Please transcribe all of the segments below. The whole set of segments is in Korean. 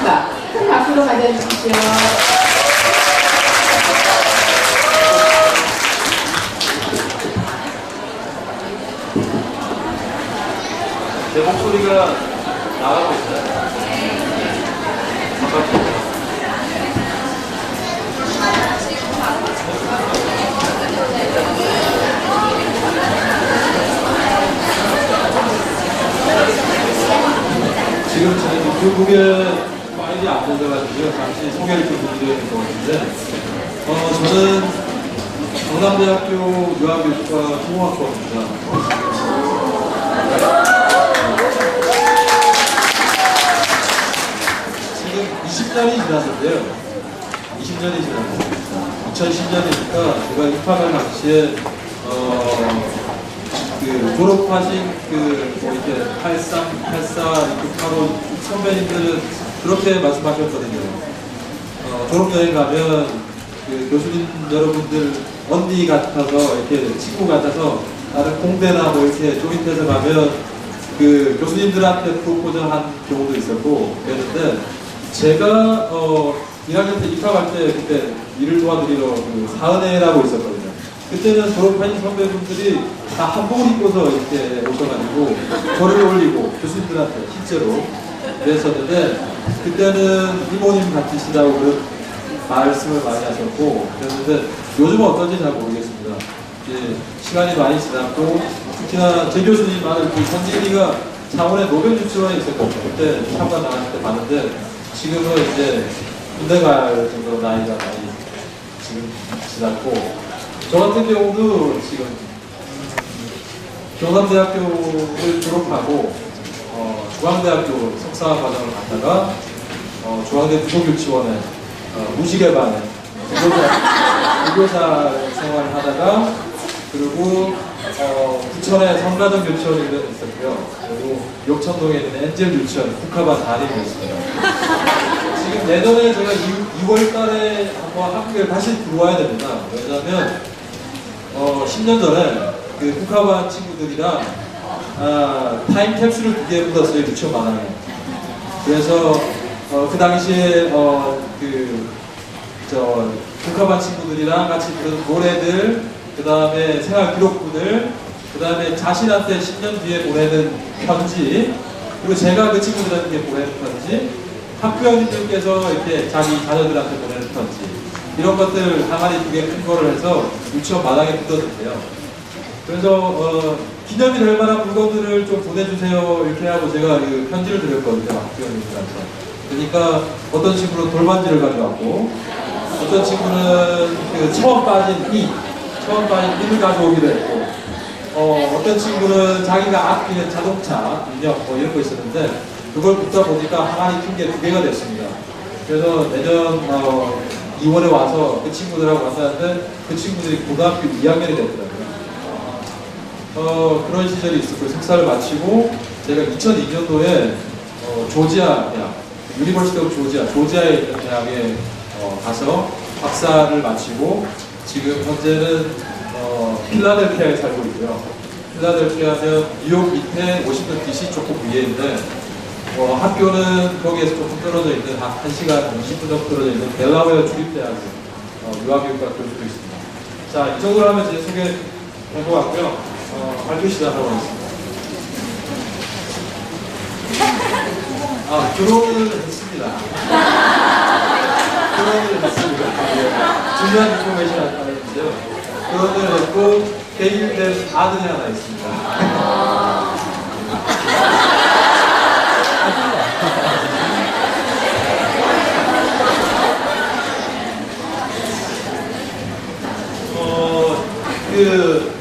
하겠습니다. 큰 박수로 맞아주십시오. 제 목소리가 나가고 있어요. 지금 저희 교국에 파일이 안 되셔가지고요. 잠시 소개를 좀 드리려고 것 같은데, 저는 경남대학교 유아교육과 통합학과입니다. 지금 20년이 지났는데요. 20년이 지났는데 2010년이니까 제가 입학할 당시에 그 졸업하신 뭐 이렇게 83, 84, 68호 선배님들은 그렇게 말씀하셨거든요. 졸업여행 가면 그 교수님 여러분들 언니 같아서 이렇게 친구 같아서 나는 공대나 뭐 이렇게 조인트에서 가면 그 교수님들한테 프로포즈한 경우도 있었고 그랬는데 제가 1학년 때 입학할 때 그때 일을 도와드리러 그 사은회라고 있었거든요. 그때는 졸업하신 선배분들이 다 한복을 입고서 이렇게 오셔가지고 절을 올리고 교수님들한테 실제로 그랬었는데 그때는 이모님 같으시다고 그런 말씀을 많이 하셨고 그랬는데 요즘은 어떤지 잘 모르겠습니다. 이제 시간이 많이 지났고 특히나 제 교수님 아들 그 전진이가 창원에 노벨 유치원에 있었거든요. 그때 참관 나갔을 때 봤는데 지금은 이제 군대 갈 정도로 나이가 많이 지금 지났고 저 같은 경우도 지금 경남대학교를 졸업하고 중앙대학교 석사 과정을 갔다가 중앙대 부속유치원에 무식외반에 의교사 생활을 하다가 그리고 부천에 성가정 유치원이 있었고요. 그리고 욕천동에 있는 엔젤 유치원 국화반 담임이 있습니다. 지금 내년에 제가 6월 달에 한번 학교에 다시 들어와야 됩니다. 왜냐하면 10년 전에 그 국화반 친구들이랑 타임캡슐을 2개 묻었어요. 유치원 마당에. 그래서 그 당시에 국화반 친구들이랑 같이 들은 노래들 그 다음에 생활 기록부들 그 다음에 자신한테 10년 뒤에 보내는 편지 그리고 제가 그 친구들한테 보내는 편지 학부형님들께서 이렇게 자기 자녀들한테 보내는 편지 이런 것들 항아리 2개 큰 거를 해서 유치원 마당에 묻었는데요. 그래서 기념이 될 만한 물건들을 좀 보내주세요 이렇게 하고 제가 그 편지를 드렸거든요. 학부형님들한테. 그러니까 어떤 친구는 돌반지를 가져왔고 어떤 친구는 그 처음 빠진 이를 가져오기도 했고 어떤 친구는 자기가 아끼는 자동차, 인형 뭐 이런 거 있었는데 그걸 묻다 보니까 항아리 큰 게 2개가 됐습니다. 그래서 내년 2월에 와서 그 친구들하고 만났는데 그 친구들이 고등학교 2학년이 됐더라고요. 그런 시절이 있었고 석사를 마치고 제가 2002년도에 조지아 대학, 유니버시티 오브 조지아에 있는 대학에 가서 박사를 마치고 지금 현재는 필라델피아에 살고 있고요. 필라델피아는 뉴욕 밑에 워싱턴 DC 조금 위에 있는데 학교는 거기에서 조금 떨어져 있는 한 1시간 20분 정도 떨어져 있는 델라웨어 주립대학에 유아교육과 교수도 있습니다. 자, 이 정도로 하면 제 소개된 것 같고요. 발표 시작하고 하겠습니다. 결혼을 했습니다. 결혼을 했습니다. 중요한 인포메이션 하나 있는데요. 결혼을 했고 개인된 아들이 하나 있습니다.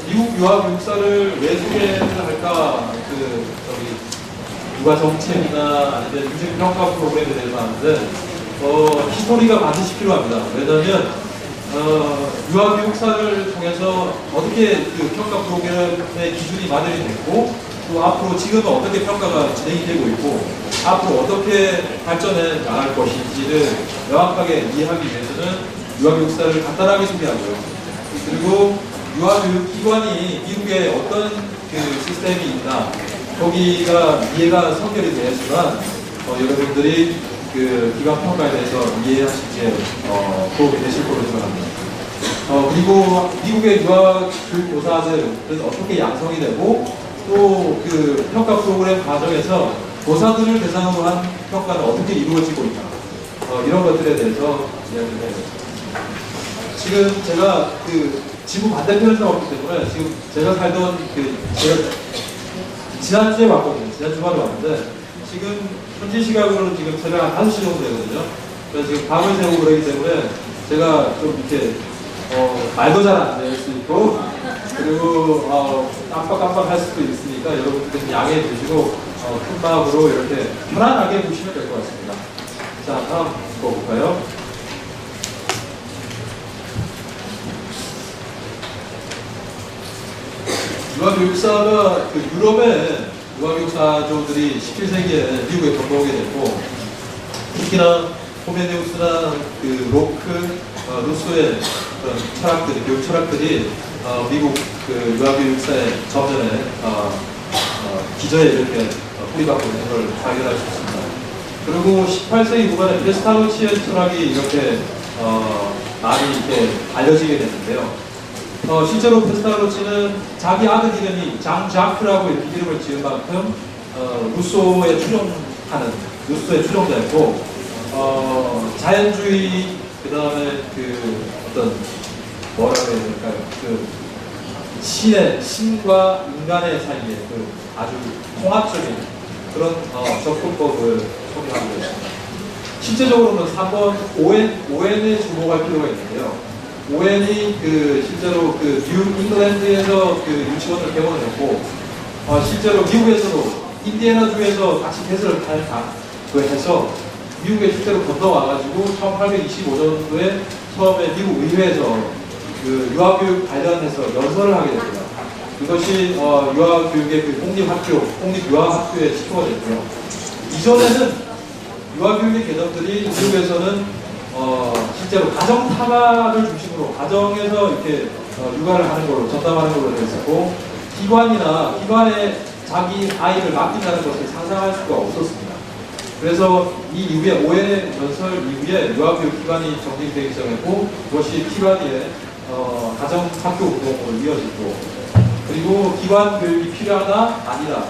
미국 유아교육사를 왜 소개를 할까? 육아 정책이나 아니면 인생평가 프로그램에 대해서 하는데 히스토리가 반드시 필요합니다. 왜냐하면 유아교육사를 통해서 어떻게 그 평가 프로그램의 기준이 마련이 됐고 또 앞으로 지금은 어떻게 평가가 진행이 되고 있고 앞으로 어떻게 발전해 나갈 것인지를 명확하게 이해하기 위해서는 유아교육사를 간단하게 소개하고요. 그리고 유아교육기관이 미국에 어떤 그 시스템이 있나 거기가 이해가 성결이 되었지만 여러분들이 그 기관 평가에 대해서 이해하시기에 도움이 되실 거로 생각합니다. 그리고 미국의 유학 교사들은 어떻게 양성이 되고 또 그 평가 프로그램 과정에서 교사들을 대상으로 한 평가는 어떻게 이루어지고 있나 이런 것들에 대해서 이야기를 해요. 지금 제가 그 지구 반대편에서 왔기 때문에 지금 제가 살던 제가 지난주에 왔거든요. 지난 주말에 왔는데 지금 현지 시각으로는 지금 새벽 한 5시 정도 되거든요. 그래서 지금 밤을 새고 그러기 때문에 제가 좀 이렇게 말도 잘 안 될 수 있고 그리고 깜빡깜빡 할 수도 있으니까 여러분들 좀 양해해 주시고 큰 마음으로 이렇게 편안하게 보시면 될 것 같습니다. 자, 다음 거 볼까요? 유아교육사가 그 유럽의 유아교육사조들이 17세기에 미국에 건너오게 됐고 특히나 호메네우스나 그 로크, 루소의 그런 철학들이, 교육 철학들이 미국 그 유아교육사의 저변에 기저에 이렇게 뿌리박고 있는 걸 발견할 수 있습니다. 그리고 18세기 후반에 페스탈로치의 철학이 이렇게 많이 이렇게 알려지게 됐는데요. 실제로 페스탈로치는 자기 아들 이름이 장자크라고 이렇게 이름을 지은 만큼 루소의 추종자였고 자연주의 그 다음에 그 어떤 뭐라고 해야 될까요? 그 신과 인간의 사이에 그 아주 통합적인 그런 접근법을 소개하고 있습니다. 실제적으로는 3번 오웬에 주목할 필요가 있는데요. 오웬이 그 실제로 그 뉴 잉글랜드에서 그 유치원을 개원을 했고 실제로 미국에서도 인디애나주에서 같이 개설을 해서 미국에 실제로 건너와가지고 1825년도에 처음에 미국 의회에서 그 유아교육 관련해서 연설을 하게 됩니다. 이것이 유아교육의 그 공립유아학교의 시초가 됐고요. 이전에는 유아교육의 개념들이 미국에서는 실제로 가정타가를 중심으로 가정에서 이렇게 육아를 하는 걸로 전담하는 걸로 되어 있었고 기관에 자기 아이를 맡긴다는 것을 상상할 수가 없었습니다. 그래서 이 이후에 오해 연설 이후에 유아교육 기관이 정립되기 시작했고 그것이 피바디의 가정학교 운동으로 이어졌고 그리고 기관 교육이 필요하다 아니다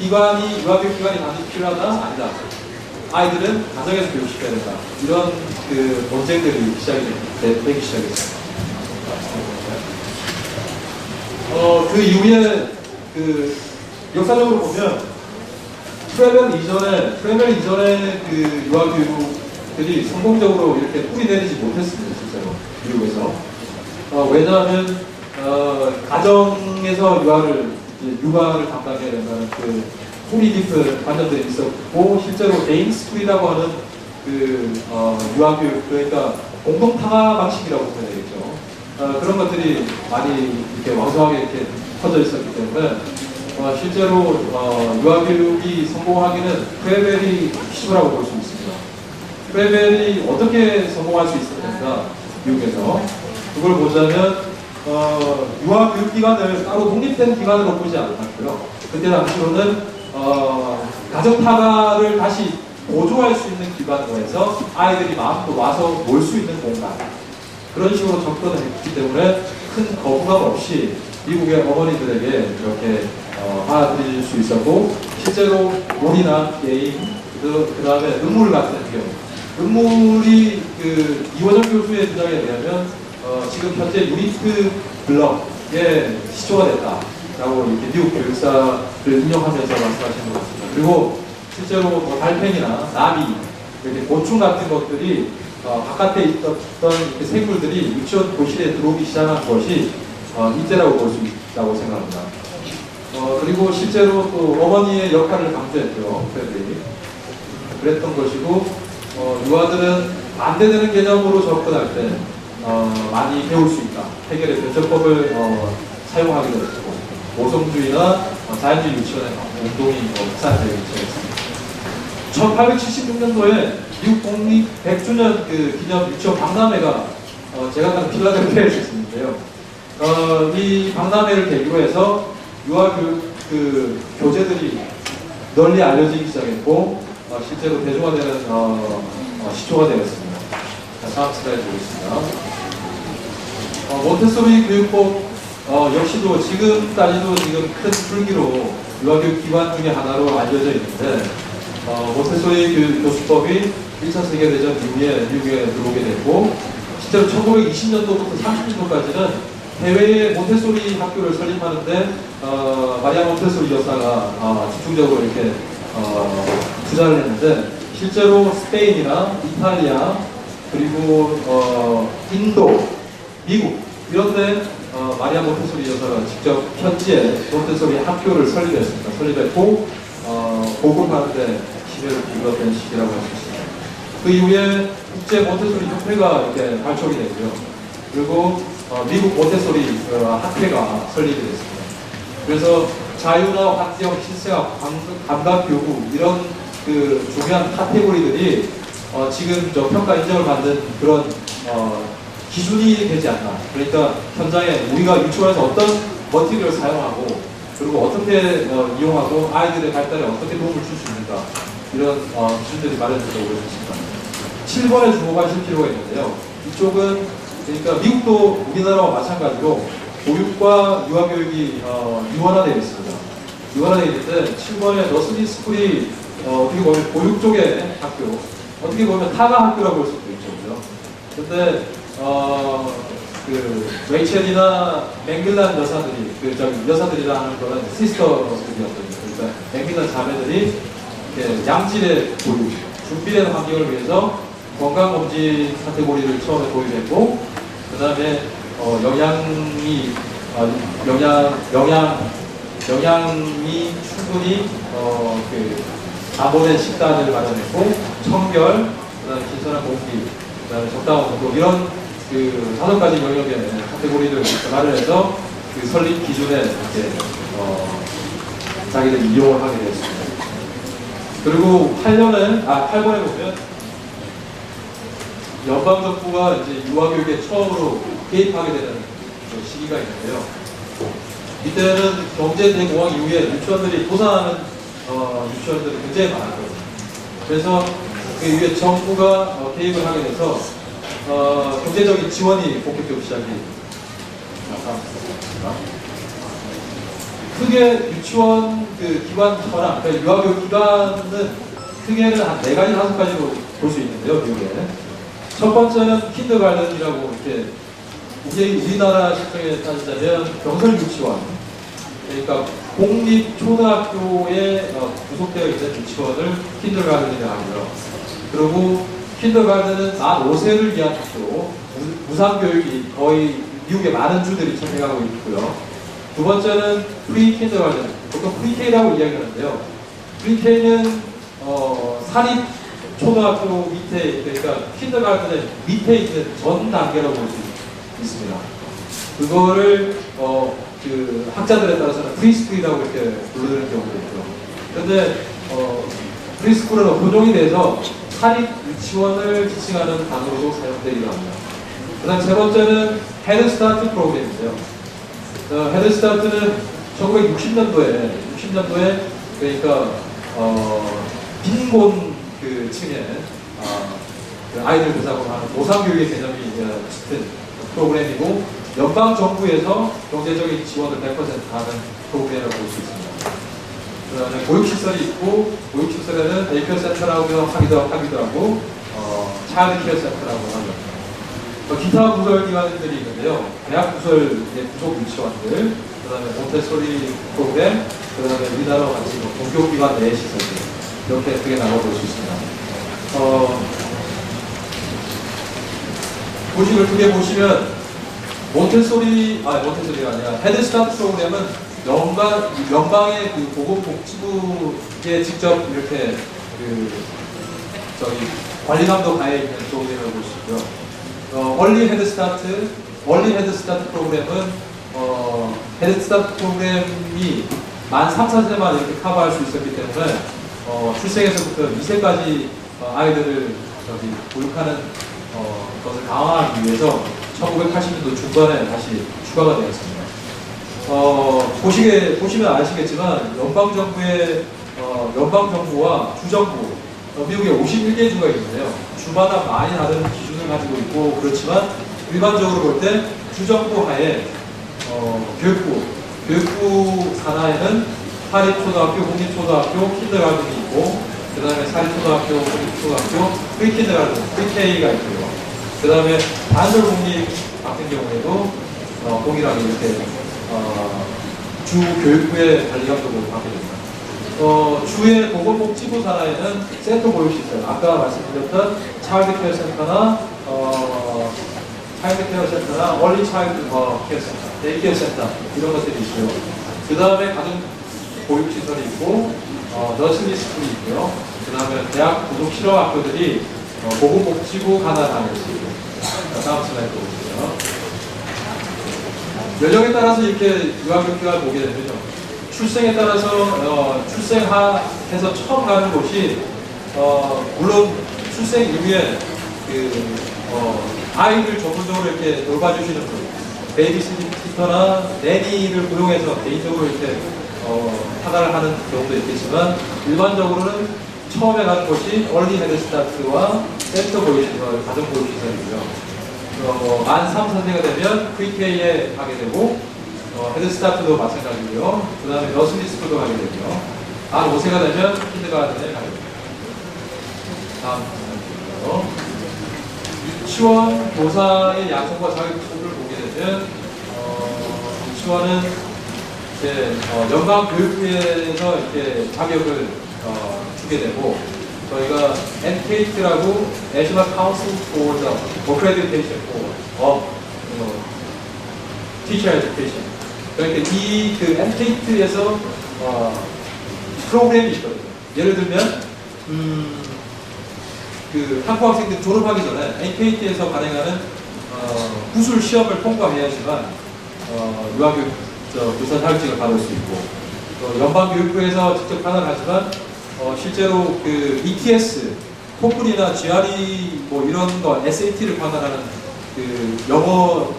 유아교육 기관이 반드시 필요하다 아니다 아이들은 가정에서 교육시켜야 된다 이런 그 논쟁들이 되기 시작했습니다. 그 이후에 그 역사적으로 보면 프레벨 이전에 그 유아교육들이 성공적으로 이렇게 뿌리 내리지 못했습니다. 실제로 미국에서 왜냐하면 가정에서 육아를 담당해야 된다는 그 뿌리 깊은 관념들이 있었고 실제로 개인스쿨이라고 하는 그 유아교육 그러니까 공동타가 방식이라고 보면 되겠죠. 그런 것들이 많이 이렇게 왕성하게 이렇게 퍼져 있었기 때문에 실제로 유아교육이 성공하기는 프레벨이 기초라고 볼 수 있습니다. 프레벨이 어떻게 성공할 수 있었는가 미국에서 그걸 보자면 유아교육기관을 따로 독립된 기관으로 보지 않았고요. 그때 당시로는 가정타가를 다시 보조할 수 있는 기관으로 해서 아이들이 마음껏 와서 놀 수 있는 공간 그런 식으로 접근을 했기 때문에 큰 거부감 없이 미국의 어머니들에게 이렇게 받아들일 수 있었고 실제로 놀이나 게임 그 다음에 음물 같은 경우 음물이 그 이원영 교수의 주장에 의하면 지금 현재 유니트 블럭의 시초가 됐다라고 이렇게 미국 교육사를 인용하면서 말씀하시는 것 같습니다. 그리고 실제로 뭐 달팽이나 나비 이렇게 곤충 같은 것들이 바깥에 있던 이렇게 생물들이 유치원 교실에 들어오기 시작한 것이 이때라고 볼 수 있다고 생각합니다. 그리고 실제로 또 어머니의 역할을 강조했죠. 그랬던 것이고 유아들은 반대되는 개념으로 접근할 때 많이 배울 수 있다. 해결의 변절법을 사용하기도 했고 모성주의나 자연주의 유치원의 운동이 확산되기 시작했습니다. 1876년도에 미국 독립 100주년 그 기념 유치원 박람회가 제가 사는 필라델피아에서 있었는데요. 이 박람회를 계기로 해서 유아교육 그 교재들이 널리 알려지기 시작했고 실제로 대중화되는 시초가 되었습니다. 자, 다음 슬라이드 보겠습니다. 몬테소리 교육법 역시도 지금까지도 지금 큰 풀기로 유아교육 기관 중에 하나로 알려져 있는데 몬테소리 교수법이 1차 세계대전 이후에 미국에 들어오게 됐고 실제로 1920년도부터 30년도까지는 해외에 몬테소리 학교를 설립하는데 마리아 몬테소리 여사가 집중적으로 이렇게 투자를 했는데 실제로 스페인이나 이탈리아 그리고 인도, 미국 이런데 마리아 몬테소리 여사가 직접 현지에 몬테소리 학교를 설립했습니다. 설립했고 보급하는데 시대를 기울였던 시기라고 할 수 있습니다. 그 이후에 국제 몬테소리 협회가 이렇게 발족이 됐고요. 그리고 미국 몬테소리 학회가 설립이 됐습니다. 그래서 자유나 환경, 실생학, 감각 교구 이런 그 중요한 카테고리들이 지금 저 평가 인정을 받는 그런 기준이 되지 않나. 그러니까 현장에 우리가 유치원에서 어떤 머티리얼을 사용하고 그리고 어떻게 이용하고 아이들의 발달에 어떻게 도움을 줄 수 있는가 이런 기준들이 마련된다고 볼 수 있습니다. 7번에 주목하실 필요가 있는데요. 이쪽은 그러니까 미국도 우리나라와 마찬가지로 보육과 유아교육이 유한화되어 있습니다. 유한화되어 있는데 7번에 너스리 스쿨이 어떻게 보면 보육 쪽의 학교, 어떻게 보면 타가 학교라고 볼 수도 있죠. 그런데 그 레이첼이나 맥밀란 여사들이 여사들이라 하는 거는 시스터들이었거든요. 그러니까 맥밀란 자매들이 이렇게 양질의 보육, 준비된 환경을 위해서 건강검진 카테고리를 처음에 도입했고, 그 다음에 영양이 충분히 그 담보된 식단을 마련했고, 청결, 그 다음에 신선한 공기, 그 다음에 적당한 온도 이런 그 5가지 영역의 카테고리를 마련해서 그 설립 기준에 이렇게 자기들이 이용을 하게 되었습니다. 그리고 8번에 보면 연방정부가 이제 유아교육에 처음으로 개입하게 되는 시기가 있는데요. 이때는 경제대공황 이후에 유치원들이 도산하는 유치원들이 굉장히 많았거든요. 그래서 그 이후에 정부가 개입을 하게 돼서 경제적인 지원이 본격적으로 시작이 나타났습니다. 크게 유치원 그 기관 현황, 그러니까 유아교육 기관은 크게는 한 4가지, 5가지로 볼 수 있는데요, 미국에. 첫 번째는 킨더가든이라고 이렇게 우리나라 실정에 따지자면 병설 유치원, 그러니까 공립 초등학교에 구속되어 있는 유치원을 킨더가든이라고 하고요. 그리고 킨더가든은 만 5세를 위한 학교, 무상교육이 거의 미국의 많은 주들이 선택하고 있고요. 두 번째는 프리 킨더가든, 보통 프리케이라고 이야기하는데요. 프리케이는 사립 초등학교 밑에, 그러니까 킨더가든의 밑에 있는 전 단계라고 볼 수 있습니다. 그거를 그 학자들에 따라서는 프리스쿨이라고 이렇게 불러드는 경우도 있고요. 그런데 프리스쿨은 고정이 돼서 사립 유치원을 지칭하는 단어로도 사용되기도 합니다. 그 다음 세 번째는 헤드스타트 프로그램인데요. 헤드스타트는 1960년도에 그러니까 빈곤 그 층에 그 아이들 대상으로 하는 보상교육의 개념이 짙은 프로그램이고 연방 정부에서 경제적인 지원을 100% 하는 프로그램이라고 볼 수 있습니다. 그 다음에 보육시설이 있고 보육시설에는 데이케어 센터라고 하기도 하고 차일드 케어 센터라고 하죠. 기타 부설 기관들이 있는데요. 대학 부설의 부속 유치원들, 그 다음에 몬테소리 프로그램, 그 다음에 우리나라와 같이 공교기관 내 시설들 이렇게 크게 나눠볼 수 있습니다. 보식을 크게 보시면 몬테소리가 아니라 헤드스타트 프로그램은 연방의 그 보건복지부에 직접 이렇게 관리감독 하에 있는 프로그램을 볼 수 있고요. 얼리 헤드스타트 프로그램은 헤드스타트 프로그램이 만 3, 4세만 이렇게 커버할 수 있었기 때문에 출생에서부터 2세까지 아이들을 보육하는 것을 강화하기 위해서 1980년도 중반에 다시 추가가 되었습니다. 보시면 아시겠지만 연방정부와 주정부 미국에 51개 주가 있는데요. 주마다 많이 다른 기준을 가지고 있고 그렇지만 일반적으로 볼 때 주정부 하에 교육부 산하에는 사립초등학교, 공립초등학교, 킨더가든이 있고 그 다음에 사립초등학교, 공립초등학교, 프리킨더가든, 프리K가 있고요. 그 다음에 단설 공립 같은 경우에도 동일하게 이렇게 주 교육부의 관리감독을 받게 됩니다. 주의 보건복지부 산하에는 센터 보육시설, 아까 말씀드렸던 차일드케어 센터나 얼리 차일드 케어 센터, 데이케어 센터 이런 것들이 있고요. 그 다음에 가정 보육시설이 있고 너스리 스쿨이 있고요. 그 다음에 대학 부속 실업학교들이 보건복지부 관할하는 있고요. 다음 슬라이드 보시죠. 연령에 따라서 이렇게 유아교육을 보게 되면요. 출생에 따라서 출생해서 처음 가는 곳이 물론 출생 이후에 아이들 전문적으로 이렇게 돌봐주시는 분, 베이비시터나 내니를 고용해서 개인적으로 이렇게 하나를 하는 경우도 있겠지만 일반적으로는 처음에 가는 곳이 얼리 헤드스타트와 센터 보육시설, 가정 보육시설이고요. 만 3세가 되면 VK에 가게 되고 헤드스타트도 마찬가지고요. 그 다음에 너스리 스쿨도 가게 되고요. 만 5세가 되면 킨드가든에 가게 됩니다. 다음 슬라이드요. 유치원 교사의 양성과 자격을 보게 되면 유치원은 이제 연방교육부에서 이렇게 자격을 주게 되고 저희가 NCAT라고 National Council for the Accreditation of Teacher Education. 그러니까 그 NCAT에서 프로그램이 있거든요. 예를 들면 그 학부 학생들 졸업하기 전에 NCAT에서 발행하는 구술 시험을 통과해야지만 유아교육 교사 자격증을 받을 수 있고 연방교육부에서 직접 판단하지만 실제로 그 ETS, 토플이나 GRE 뭐 이런 거 SAT를 판단하는 그 영어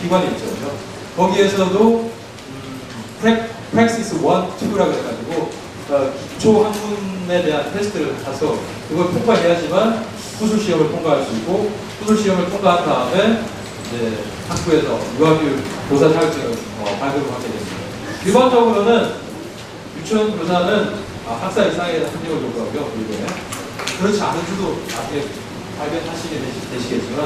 기관이 있죠. 거기에서도 Praxis 1, 2라고 해가지고 기초 학문에 대한 테스트를 가서 그걸 통과해야지만 구술 시험을 통과할 수 있고 구술 시험을 통과한 다음에 이제 학부에서 유아교육 교사 자격증을 발급을 하게 됩니다. 일반적으로는 유치원 교사는 학사 이상의 학력을 요구하고요. 그렇지 않은 주도 나중에 발견하시게 되시겠지만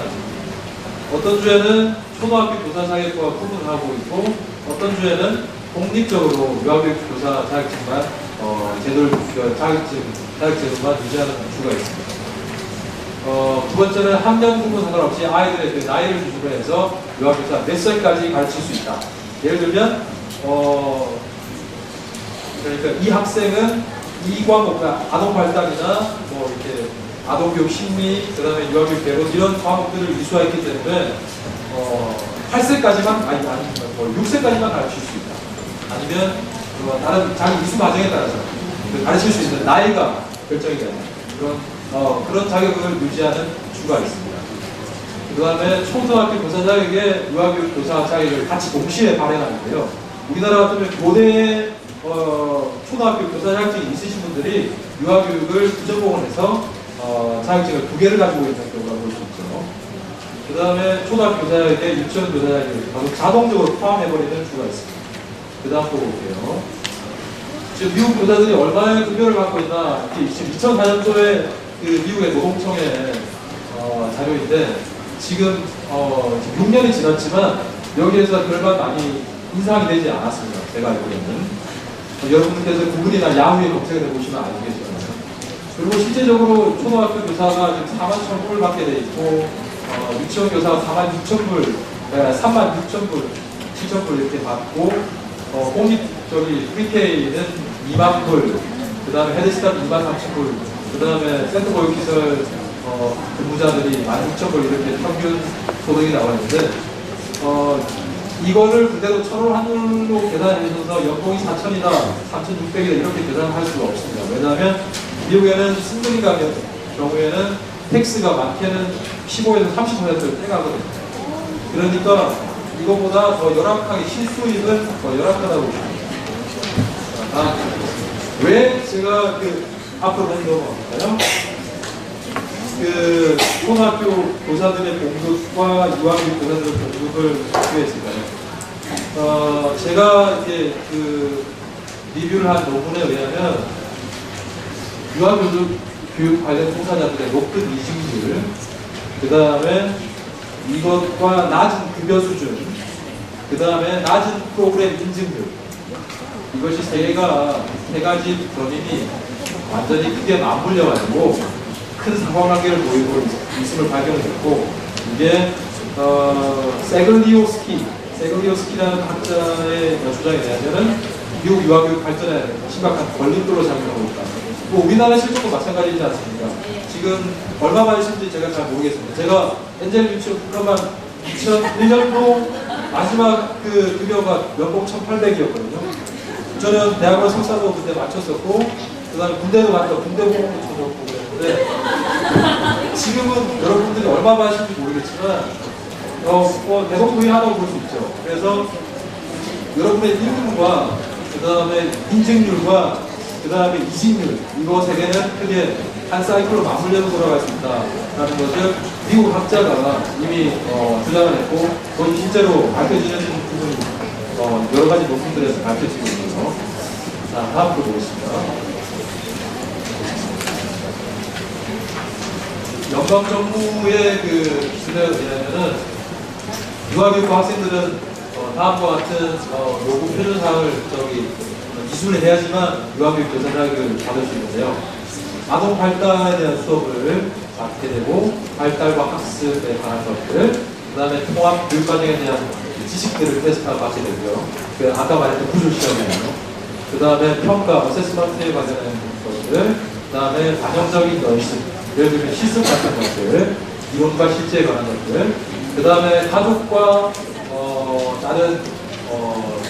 어떤 주에는 초등학교 교사 자격과 구분하고 있고 어떤 주에는 공립적으로 유아교육 교사 자격증만 자격증만 유지하는 주가 있습니다. 두 번째는 학년 구분 상관없이 아이들의 그 나이를 기준으로 해서 유아교사 몇 살까지 가르칠 수 있다. 예를 들면 그러니까 이 학생은 이 과목, 아동 발달이나 뭐 이렇게 아동교육 심리, 그 다음에 유아교육 개론 이런 과목들을 이수했기 때문에 8세까지만 아니 6세까지만 가르칠 수 있다. 아니면 다른 자기 이수 과정에 따라서 가르칠 수 있는 나이가 결정이 되는 그런 자격을 유지하는 주가 있습니다. 그 다음에 초등학교 교사 자격에 유아교육 교사 자격을 같이 동시에 발행하는데요. 우리나라 같으면 교대에 초등학교 교사 자격증이 있으신 분들이 유아교육을 부전공을 해서 자격증을 2개를 가지고 있는 경우가 볼 수 있죠. 그 다음에 초등학교 교사 자격에 유치원 교사 자격을 자동적으로 포함해버리는 주가 있습니다. 그 다음 보고 볼게요. 지금 미국 교사들이 얼마나 급여를 받고 있나, 지금 2004년도에 그 미국의 노동청의 자료인데 지금 6년이 지났지만 여기에서 별반 많이 인상이 되지 않았습니다. 제가 알기로는. 여러분들께서 구글이나 야후에 검색을 해보시면 아시겠지만 그리고 실제적으로 초등학교 교사가 지금 41,000불 받게 돼 있고 유치원 교사가 46,000불, 36,000불, 7,000불 이렇게 받고 공립 프리K는 20,000불, 그 다음에 헤드스타트 23,000불, 그 다음에 센터 보육시설 근무자들이 16,000불 이렇게 평균 소득이 나와 있는데 이거를 그대로 천월 환율로 계산해서 연봉이 4,000이다, 3,600이다 이렇게 계산할 수가 없습니다. 왜냐하면 미국에는 승급이 가는 경우에는 텍스가 많게는 15에서 30%를 떼가거든요. 그러니까 이거보다 더 열악하게 실수입은 더 열악하다고 보십니다. 왜 제가 앞으로 넘어갈까요? 그 초등학교 교사들의 공급과 유아교육 교사들의 공급을 비교했을까요? 제가 이제 그 리뷰를 한 논문에 의하면 유아교육 관련 종사자들의 높은 이직률, 그 다음에 이것과 낮은 급여 수준, 그 다음에 낮은 프로그램 인증률, 이것이 세 가지 범인이 완전히 크게 맞물려가지고 큰 상관관계를 보이고 있음을 발견했고, 이게 세글리오스키라는 학자의 주장에 대하면 미국 유아교육 발전에 심각한 걸림돌로 작용하고 있다. 뭐 우리나라 실정도 마찬가지이지 않습니까? 지금 얼마 받으신지 제가 잘 모르겠습니다. 제가 엔젤 유치원 프로그램 2001년도 마지막 그 급여가 연봉 1,800이었거든요. 저는 대학원 석사도 그때 마쳤었고, 그 다음에 군대도 갔다 군대 보험도 쳐줬고 그랬는데, 지금은 여러분들이 얼마 받으실지 모르겠지만 대동소이하다고 볼 수 있죠. 그래서 여러분의 임금과 그 다음에 인증률과 그 다음에 이직률, 이거 세 개는 크게 한 사이클로 맞물려서 돌아갈 수 있다라는 것을 미국 학자가 이미 주장을 했고, 그건 실제로 밝혀지는 부분이 여러 가지 논문들에서 밝혀지고 있고요. 자, 다음으로 보겠습니다. 연방 정부의 그 기준에 의하면은 유아교육과 학생들은 다음과 같은 요구 표준 사항을 이수를 해야지만 유아교육 교사 자격을 받을 수 있는데요. 아동 발달에 대한 수업을 맡게 되고, 발달과 학습에 관한 것들, 그 다음에 통합 교육과정에 대한 지식들을 테스트하고 받게 되고요. 그 아까 말했던 구조 시험이에요. 그 다음에 평가, 어세스먼트에 관련된 것들, 그 다음에 반영적인 연습, 예를 들면 실습 같은 것들, 이론과 실제에 관한 것들, 그 다음에 가족과 다른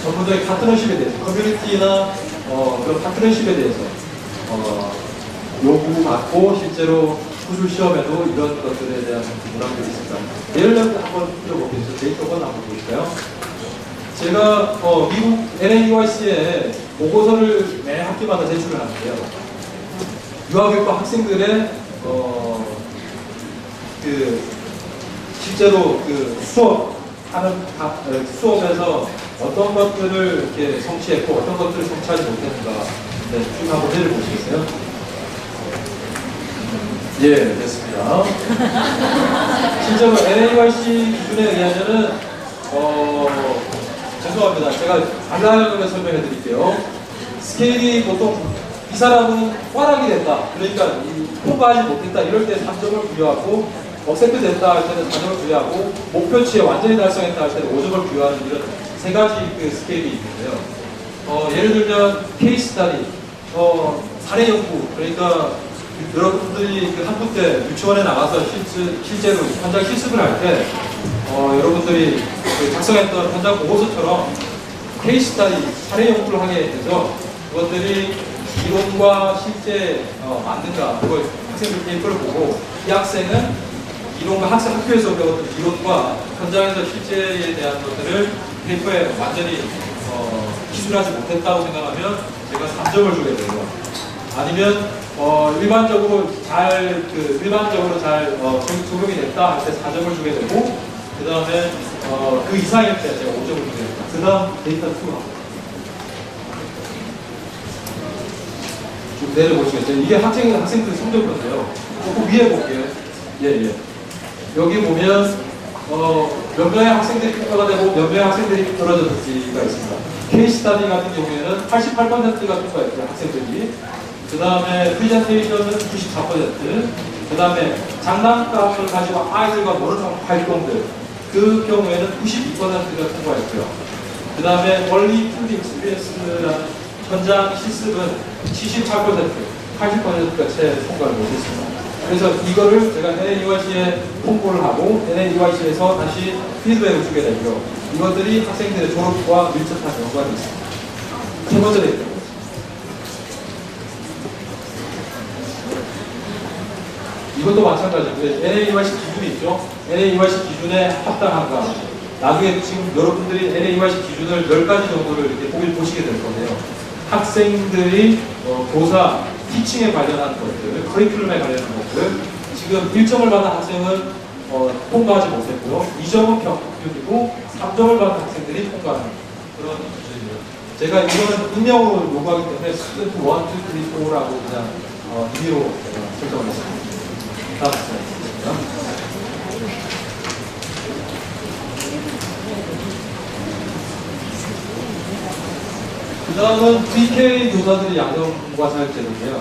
전문적인 파트너십에 대해서, 커뮤니티나 그런 파트너십에 대해서 요구받고 실제로 구술 시험에도 이런 것들에 대한 문항들이 있습니다. 예를 들어 한번 들어보겠습니다. 데이터번 한번 보실까요? 제가 미국 NAUIC에 보고서를 매 학기마다 제출을 하는데요. 유아교육과 학생들의 실제로 수업에서 어떤 것들을 이렇게 성취했고 어떤 것들을 성취하지 못했는가, 네, 쭉 한번 내려보시겠어요? 예, 됐습니다. 실제로 NAYC 기준에 의하면은 죄송합니다. 제가 간단하게 설명해 드릴게요. 스케일이 보통 이 사람은 꽈락이 됐다, 그러니까 통과하지 못했다, 이럴 때 3점을 부여하고, 억센트 됐다 할 때는 4점을 부여하고, 목표치에 완전히 달성했다 할 때는 5점을 부여하는 이런 세 가지 그 스케일이 있는데요. 예를 들면 케이스 스터디, 사례 연구, 그러니까 여러분들이 그 학부 때 유치원에 나가서 실제로 현장 실습을 할 때 여러분들이 그 작성했던 현장 보고서처럼 케이스 스터디, 사례 연구를 하게 되죠. 그것들이 이론과 실제 맞는가, 그걸 학생들 페이퍼를 보고, 이 학생은 이론과 학교에서 배웠던 이론과 현장에서 실제에 대한 것들을 페이퍼에 완전히 기술하지 못했다고 생각하면 제가 3점을 주게 되고요. 아니면 일반적으로 잘 적용이 됐다 할 때 4점을 주게 되고, 그 다음에 그 이상일 때 제가 5점을 주게 됩니다. 그 다음 데이터 2 좀 내려보시겠어요? 이게 학생들 성적표인데요. 조금 위에 볼게요. 예. 여기 보면 몇 명의 학생들이 평가가 되고 몇 명의 학생들이 떨어졌는지가 있습니다. 케이스 스터디 같은 경우에는 88%가 평가했고요, 학생들이. 그 다음에 프리젠테이션은 94%, 그 다음에 장난감을 가지고 아이들과 모르는 활동들, 그 경우에는 92%가 통과했고요. 그 다음에 멀리 풀리 익스피리언스라는 현장 실습은 78%, 80%가 채 통과를 못했습니다. 그래서 이거를 제가 NAUIC에 홍보를 하고 NAUIC에서 다시 피드백을 주게 되고요. 이것들이 학생들의 졸업과 밀접한 연관이 있습니다. 세 번째 데이터. 이것도 마찬가지고요. NAUIC 기준이 있죠. NAUIC 기준에 합당한가. 나중에 지금 여러분들이 NAUIC 기준을 10가지 정도를 이렇게 보시게 될 건데요. 학생들이 교사, 티칭에 관련한 것들, 커리큘럼에 관련한 것들, 지금 1점을 받은 학생은 통과하지 못했고요. 2점은 평균이고 3점을 받은 학생들이 통과하는 그런 기준입니다. 제가 이거는 익명으로 요구하기 때문에 스튜던트 1, 2, 3, 4라고 그냥 임의로 설정을 했습니다. 다음 슬라이드입니다. 그 다음은 VK 교사들의 양성과 사역 제도인데요.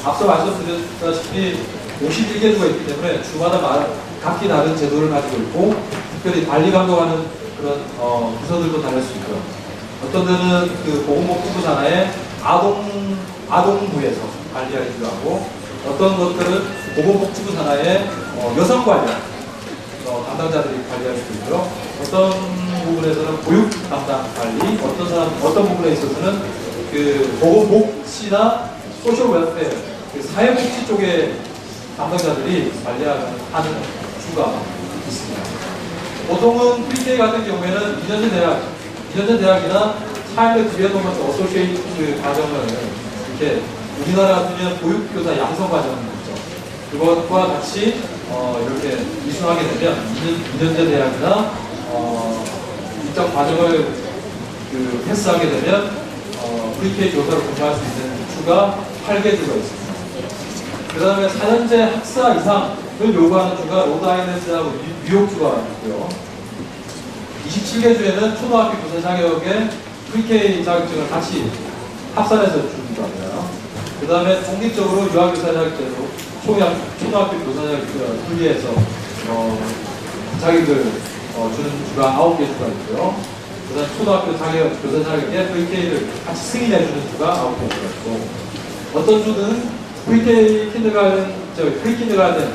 앞서 말씀드렸다시피 51개조가 있기 때문에 주마다 각기 다른 제도를 가지고 있고, 특별히 관리 감독하는 그런 부서들도 다를 수 있고요. 어떤 데는 그 보건복지부 산하의 아동부에서 관리하기도 하고, 어떤 것들은 보건복지부 산하의 여성 관련 담당자들이 관리할 수도 있고요. 어떤 부분에서는 보육 담당 관리, 어떤 부분에 있어서는 그 보건복지나 소셜 웰페어, 그 사회복지 쪽의 담당자들이 관리하는 주가 있습니다. 보통은 PTA 같은 경우에는 2년제 대학이나 차일드 디벨롭먼트 어소시에이트 과정을 이렇게 우리나라 같으면 보육교사 양성 과정이 있죠. 그것과 같이 이렇게 이수하게 되면 2년제 대학이나 일정 과정을 패스하게 되면 VK 교사로 근무할 수 있는 주가 8개주가 있습니다. 그 다음에 4년제 학사 이상을 요구하는 주가 로드아일랜드하고 뉴욕주가 있고요. 27개주에는 초등학교 교사 자격에 VK 자격증을 같이 합산해서 주기도 합니다. 그 다음에 독립적으로 유아교사 자격제로 초등학교 교사 자격증을 분리해서 자격을 주는 주가 9개 주가 있고요. 그 다음 초등학교 교사 자격에 VK를 같이 승인해주는 주가 9개 주가 있고, 어떤 주는 VK 프리킨더가든에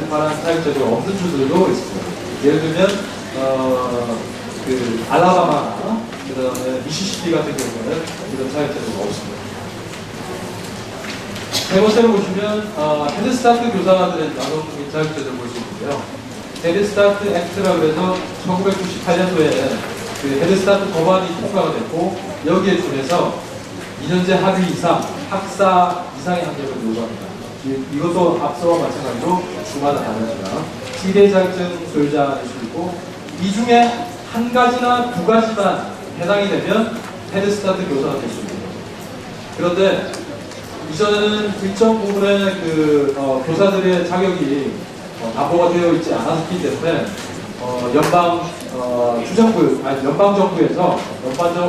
관한 자격제도가 없는 주들도 있습니다. 예를 들면 그 알라바마나 그 다음에 미시시피 같은 경우는 이런 자격제도가 없습니다. 세 번째로 보시면 헤드스타트 교사들의 나눔 자격제도를 볼 수 있는데요. 헤드스타트 액트라고 해서 1998년도에 그 헤드스타트 법안이 통과가 됐고, 여기에 준해서 2년제 학위 이상, 학사 이상의 학력을 요구합니다. 이것도 앞서와 마찬가지로 주마다 다릅니다. 7개 자격증 소유자일 수 있고, 이 중에 한 가지나 두 가지만 해당이 되면 헤드스타트 교사가 될 수 있습니다. 그런데 이전에는 일정 부분의 교사들의 자격이 담보가 되어 있지 않았기 때문에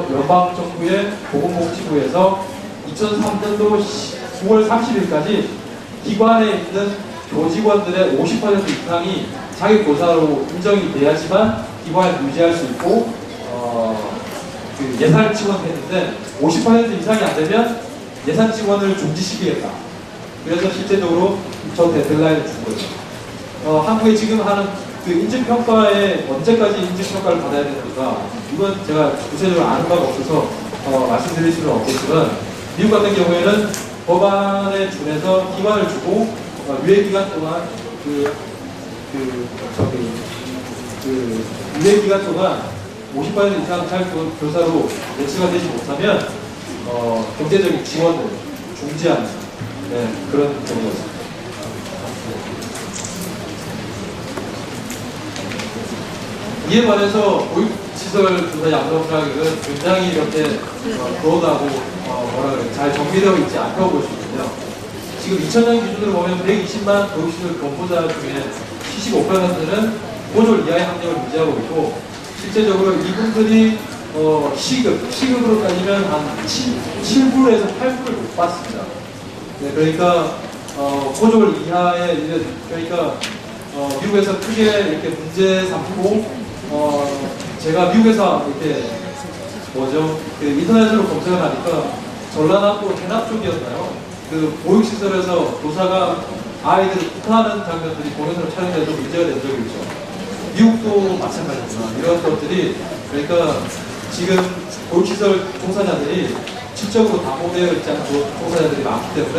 연방정부의 보건복지부에서 2003년도 9월 30일까지 기관에 있는 교직원들의 50% 이상이 자격교사로 인정이 돼야지만 기관을 유지할 수 있고 예산 지원을 했는데 50% 이상이 안 되면 예산 지원을 중지시키겠다. 그래서 실제적으로 저 데드라인을 준 거죠. 한국에 지금 하는 인증평가에 언제까지 인증평가를 받아야 되는가, 이건 제가 구체적으로 아는 바가 없어서 말씀드릴 수는 없겠지만, 미국 같은 경우에는 법안에 준해서 기간을 주고 유예기간 동안 유예기간 동안 50% 이상 자격교사로 배치가 되지 못하면 경제적인 지원을 중지하는 그런 경우가 있습니다. 이에 반해서 보육시설 교사 양성 자격은 굉장히 이렇게 브로드하고 잘 정비되어 있지 않다고 볼 수 있는데요. 지금 2000년 기준으로 보면 120만 보육시설 근무자 중에 75%는 고졸 이하의 학력을 유지하고 있고, 실제적으로 이분들이 시급으로 따지면 한 7%에서 8%를 못 받습니다. 네, 그러니까 고졸 이하의, 그러니까 미국에서 크게 이렇게 문제 삼고, 제가 미국에서 이렇게 인터넷으로 검색을 하니까 전라남도 해남 쪽이었나요? 그 보육시설에서 교사가 아이들을 구타하는 장면들이 공연으로 촬영돼서 문제가 된 적이 있죠. 미국도 마찬가지구나. 이런 것들이, 그러니까 지금 보육시설 종사자들이 실적으로 담보되어 있지 않은 종사자들이 많기 때문에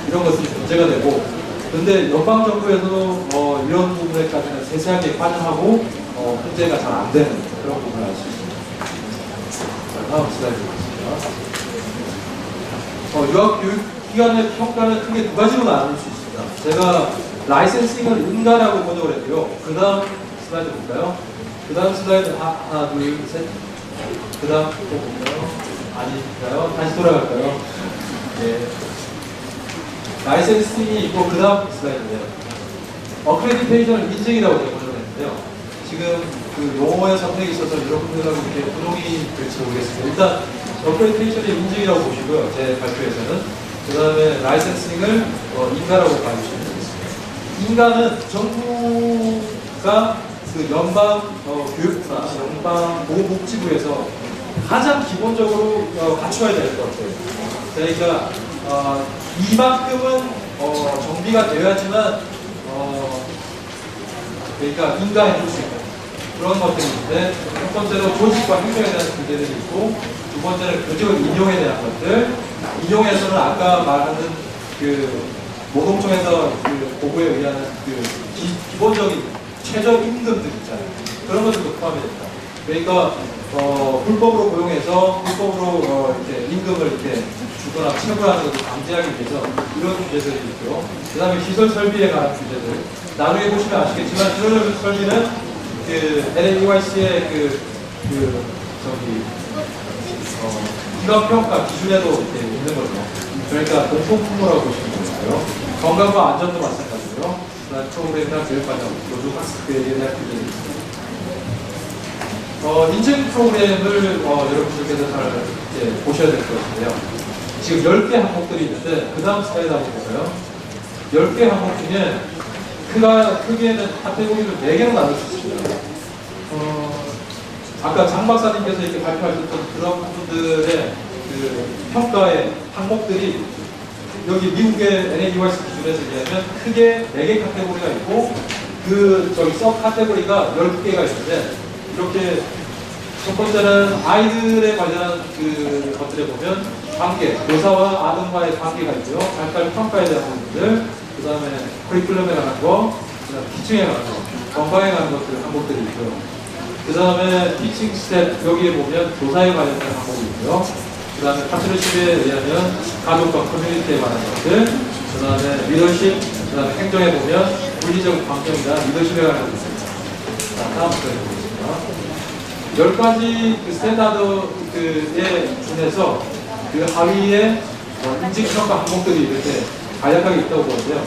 이런 것들이 문제가 되고, 그런데 연방정부에서도 이런 부분에까지는 세세하게 관여하고 문제가 잘 안 되는 그런 부분을 알 수 있습니다. 자, 다음 슬라이드 보겠습니다. 유학 교육 기관의 평가는 크게 두 가지로 나눌 수 있습니다. 제가 라이센싱을 인가라고 번역을 했고요. 그 다음 슬라이드 볼까요? 그 다음 슬라이드 하나, 둘, 셋. 그 다음 또 볼까요? 아닌가요? 다시 돌아갈까요? 네. 라이센싱이 있고 그 다음 슬라이드인데요. 어크레디테이션을 인증이라고 제가 번역을 했는데요. 지금 그 용어의 선택이 있어서 여러분들하고 이렇게 분홍이 될지 모르겠습니다. 일단 어크레디테이션의 인증이라고 보시고요. 제 발표에서는. 그 다음에 라이센싱을 인가라고 봐주시면 되겠습니다. 인가는 정부가 그 연방 교육부나 연방 보건복지부에서 가장 기본적으로 갖춰야 될 것 같아요. 그러니까 이만큼은 정비가 되어야지만 그러니까 인가해 줄 수 있는 그런 것들이 있는데, 첫 번째로 조직과 행정에 대한 문제들이 있고, 두 번째는 교직원 인용에 대한 것들. 인용에서는 아까 말하는 그 노동청에서 그 보고에 의한 그 기본적인 최저 임금들 있잖아요. 그런 것들도 포함이 됩니다. 그러니까 불법으로 고용해서 불법으로 이렇게 임금을 이렇게 주거나 체불하는 것을 방지하기 위해서 이런 문제들이 있고요. 그 다음에 시설 설비에 관한 문제들. 나중에 보시면 아시겠지만 시설 설비는 그 LAUIC의 기관평가 기준에도 이렇게 있는 거죠. 그러니까 공통품으로 보시면 되고요. 건강과 안전도 마찬가지고요. 그다음 프로그램이나 교육과정, 교육 학습에 대한 규정이 있습니다. 인증 프로그램을 여러분들께서 잘 이제 보셔야 될 것 같은데요. 지금 10개 항목들이 있는데 그 다음 슬라이드 한번 볼까요? 10개 항목 중에 크게는 카테고리를 4개로 나눌 수 있습니다. 아까 장 박사님께서 이렇게 발표하셨던 그런 부분들의 그 평가의 항목들이 여기 미국의 NAUIC 기준에서 얘기하면 크게 4개 카테고리가 있고 서 카테고리가 10개가 있는데, 이렇게 첫 번째는 아이들에 관련한 그 것들에 보면 관계, 교사와 아동과의 관계가 있고요. 발달 평가에 대한 부분들, 그 다음에 커리큘럼에 관한 거, 그 다음에 티칭에 관한 거, 건강에 관한 것들, 항목들이 있고요. 그 다음에 티칭 스텝, 여기에 보면 교사에 관련된 항목이 있고요. 그 다음에 파트너십에 의하면 가족과 커뮤니티에 관한 것들, 그 다음에 리더십, 그 다음에 행정에 보면 물리적 방정이나 리더십에 관한 것들 있습니다. 자, 다음 슬라이드 보겠습니다. 10가지 그 스탠다드에 준해서 그 하위에 인증평가 항목들이 이렇게 간략하게 있다고 보는데요.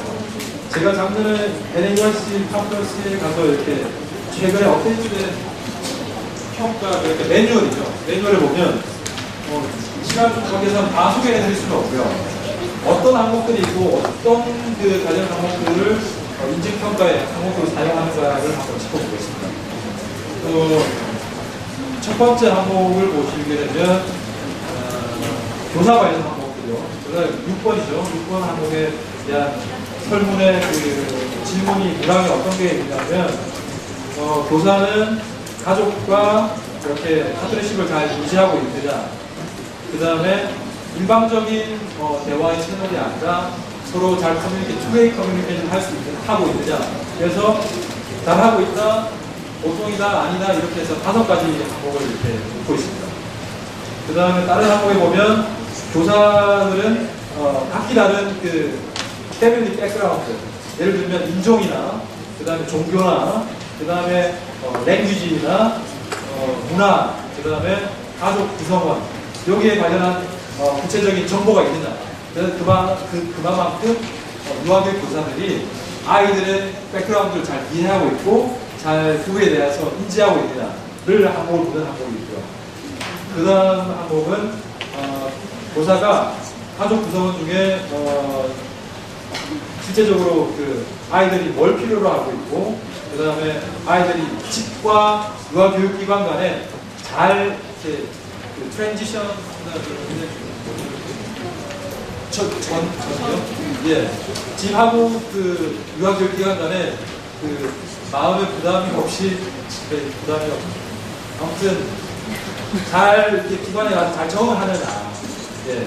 제가 작년에 NAUIC 컨퍼런스에 가서 이렇게 최근에 업데이트된 평가, 이렇게 매뉴얼이죠. 매뉴얼을 보면 시간 관계상 다 소개해드릴 수는 없고요. 어떤 항목들이 있고 어떤 그 관련 항목들을 인증평가의 항목으로 사용하는가를 한번 짚어보겠습니다. 첫 번째 항목을 보시게 되면 교사 관련 항목들이요. 그다음 6번이죠. 6번 항목에 대한 설문의 그 질문이 문항에 어떤 게 있냐면 교사는 가족과 이렇게 파트너십을 잘 유지하고 있느냐, 그 다음에 일방적인 대화의 채널이 아니라 서로 잘 투웨이 커뮤니케이션 하고 있느냐. 그래서 잘 하고 있다, 보통이다, 아니다, 이렇게 해서 5가지 항목을 이렇게 묻고 있습니다. 그 다음에 다른 항목에 보면 교사들은 각기 다른 그 패밀리 백그라운드, 예를 들면 인종이나 그 다음에 종교나 그 다음에 랭귀지나 문화, 그 다음에 가족 구성원, 여기에 관련한 구체적인 정보가 있느냐. 그래서 그만큼 유아교육 교사들이 아이들의 백그라운드를 잘 이해하고 있고 잘 그거에 대해서 인지하고 있느냐를 항목을 보는 항목이 있고요. 그 다음 항목은 교사가 가족 구성원 중에 실제적으로 그 아이들이 뭘 필요로 하고 있고, 그 다음에 아이들이 집과 유아교육기관 간에 잘 이렇게 그 트랜지션 전이요? 예. 집하고 그 유아교육기관 간에 그 마음의 부담이 없이 아무튼 잘 이렇게 기관에 가서 잘 적응하느냐. 예.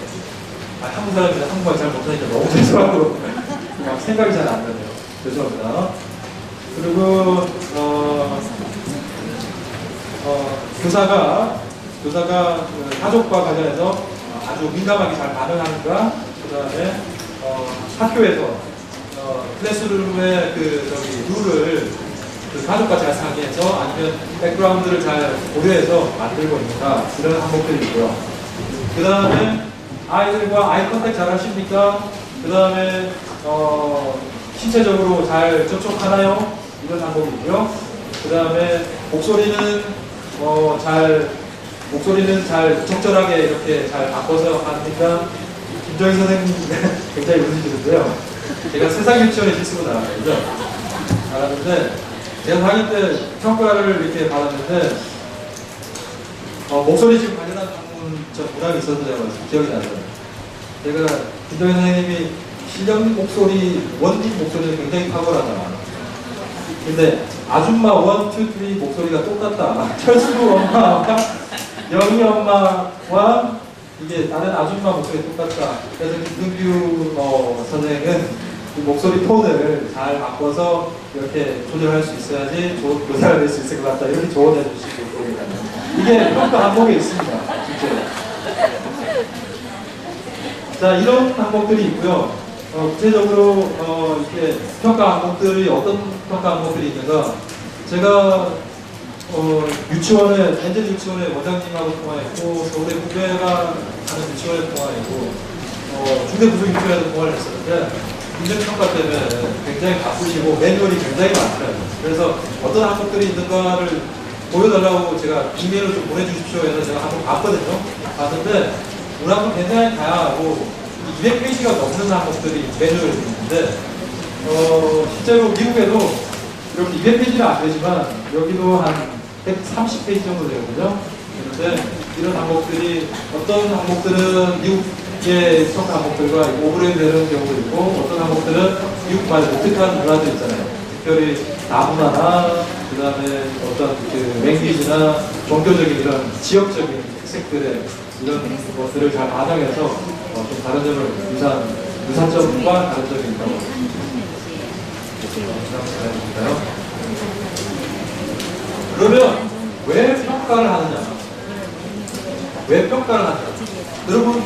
한국 사람인데 한국말 잘 못하니까 너무 죄송하고 생각이 잘 안 나네요. 죄송합니다. 그리고 교사가 교사가 가족과 관련해서 아주 민감하게 잘 반응하는가, 그 다음에 학교에서 클래스룸의 룰을 가족과 잘 상의해서 아니면 백그라운드를 잘 고려해서 만들고 있는가, 이런 항목들이 있고요. 그 다음에 아이들과 아이 컨택 잘 하십니까? 그 다음에 신체적으로 잘 접촉하나요? 이런 항목이 있고요. 그 다음에 목소리는 잘 적절하게 이렇게 잘 바꿔서 하니까. 김정희 선생님 굉장히 웃으시는데요. 제가 세상 유치원에 실습을 나왔거든요. 나갔는데 제가 다닐 때 평가를 이렇게 받았는데 목소리 지금 관련한 문항이 있어서 제가 기억이 나요. 제가 김정희 선생님이 실력 목소리, 원님 목소리는 굉장히 탁월하다. 근데 아줌마 1, 2, 3 목소리가 똑같다. 철수 엄마와 영희 엄마와 이게 다른 아줌마 목소리 똑같다. 그래서 김동규 선생은 그 목소리 톤을 잘 바꿔서 이렇게 조절할 수 있어야지 좋은 교사가 될 수 있을 것 같다. 이렇게 조언해 주시고 있습니다. 이게 평가 항목에 있습니다. 실제로. 자, 이런 항목들이 있고요. 구체적으로 이렇게 평가 항목들이 어떤 평가 항목들이 있는가? 제가 엔젤 유치원의 원장님하고 통화했고, 서울대 후배가 하는 유치원에 통화했고, 중대 부속 유치원에도 통화를 했었는데, 인증평가 때문에 굉장히 바쁘시고 매뉴얼이 굉장히 많더라고요. 그래서 어떤 항목들이 있는가를 보여달라고 제가 이메일을 좀 보내주십시오 해서 제가 한번 봤거든요. 봤는데 문항은 굉장히 다양하고 200페이지가 넘는 항목들이 매뉴얼이 있는데 실제로 미국에도 이렇게 200페이지는 안 되지만 여기도 한 130페이지 정도 되거든요. 그런데 이런 항목들이 어떤 항목들은 미국의 평가 항목들과 오버랩 되는 경우도 있고 어떤 항목들은 미국말 독특한 문화들 있잖아요. 특별히 다문화나 그 다음에 어떤 그 랭귀지나 종교적인 이런 지역적인 특색들의 이런 것들을 잘 반영해서 좀 다른 점을 유사점과 다른 점이 있다고 생각해볼까요? 그러면 왜 평가를 하느냐? 왜 평가를 하느냐? 여러분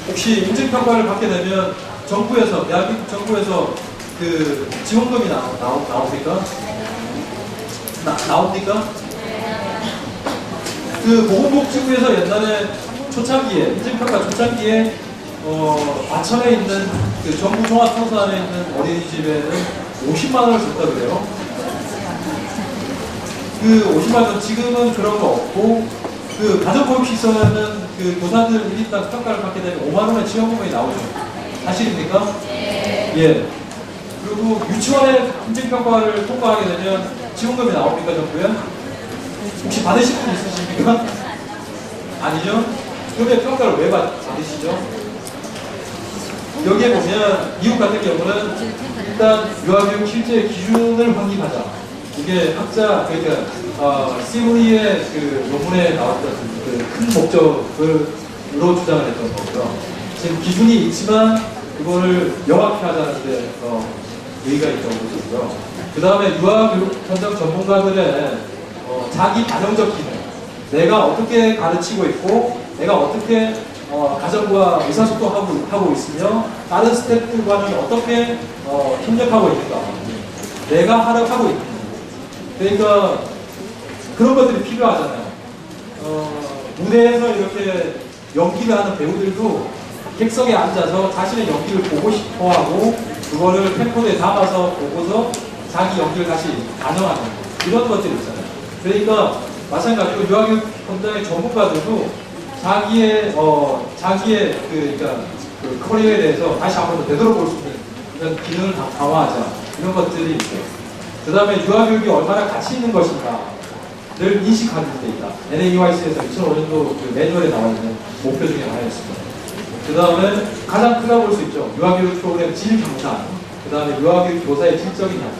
혹시 인증평가를 받게 되면 정부에서 대한민국 정부에서 지원금이 나옵니까? 나옵니까? 보건복지부에서 옛날에 초창기에 인증평가 초창기에 과천에 있는 정부 종합청소년에 있는 어린이집에는 50만 원을 줬다 그래요. 50만 원 지금은 그런 거 없고 가정보육시설에는 교사들 1인당 평가를 받게 되면 5만 원의 지원금이 나오죠. 사실입니까? 예. 그리고 유치원에 인증평가를 통과하게 되면 지원금이 나옵니까, 정부에? 혹시 받으신 분 있으십니까? 아니죠? 그러면 평가를 왜 받으시죠? 여기에 보면 미국 같은 경우는 일단 유아교육 실제 기준을 확립하자. 이게 시무리의 논문에 나왔던 큰 목적으로 주장을 했던 거고요. 지금 기준이 있지만 그거를 명확히 하자는 데 의의가 있다고 보시고요. 그 다음에 유아교육 현장 전문가들의 자기 반영적 기능, 내가 어떻게 가르치고 있고 내가 어떻게 가정과 의사소통하고 있으며 다른 스태프들과는 어떻게 협력하고 있는가, 내가 하고 있는가. 그러니까 그런 것들이 필요하잖아요. 무대에서 이렇게 연기를 하는 배우들도 객석에 앉아서 자신의 연기를 보고 싶어하고 그거를 캠코더에 담아서 보고서 자기 연기를 다시 반영하는 이런 것들이 있잖아요. 그러니까 마찬가지로 유아교육 현장의 전문가들도 자기의 커리어에 대해서 다시 한 번 더 되돌아볼 수 있는 이런 기능을 강화하자, 이런 것들이 있어요. 그 다음에 유아교육이 얼마나 가치 있는 것인가를 인식하는 데 있다. NAEYC에서 2005년도 매뉴얼에 나와 있는 목표 중에 하나였습니다. 그 다음에 가장 크다고 볼 수 있죠. 유아교육 프로그램 질 향상. 그 다음에 유아교육 교사의 질적인 향상.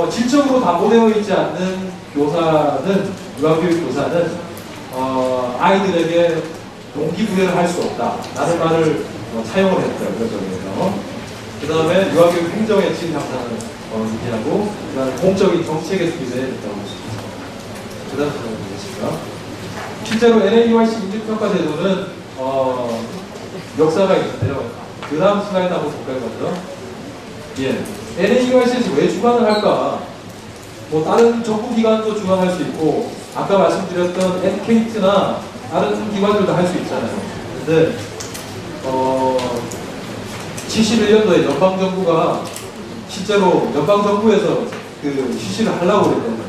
질적으로 담보되어 있지 않는 유아교육 교사는 아이들에게 동기부여를 할 수 없다. 라는 말을 사용을 했더라고요. 그 다음에 유아교육 행정의 질 향상을 유지하고, 그 다음에 공적인 정책의 수립에 됐다고 볼 수 있습니다. 그 다음 되겠습니다. 실제로 NAEYC 인증평가 제도는 역사가 있는데요. 그 다음 슬라이드 한번 볼까요, 먼저? 예. NAEYC에서 왜 주관을 할까? 뭐 다른 정부기관도 주관할 수 있고 아까 말씀드렸던 NKT나 다른 기관들도 할 수 있잖아요. 근데 71년도에 연방정부가 실제로 연방정부에서 그 실시를 하려고 그랬거든요.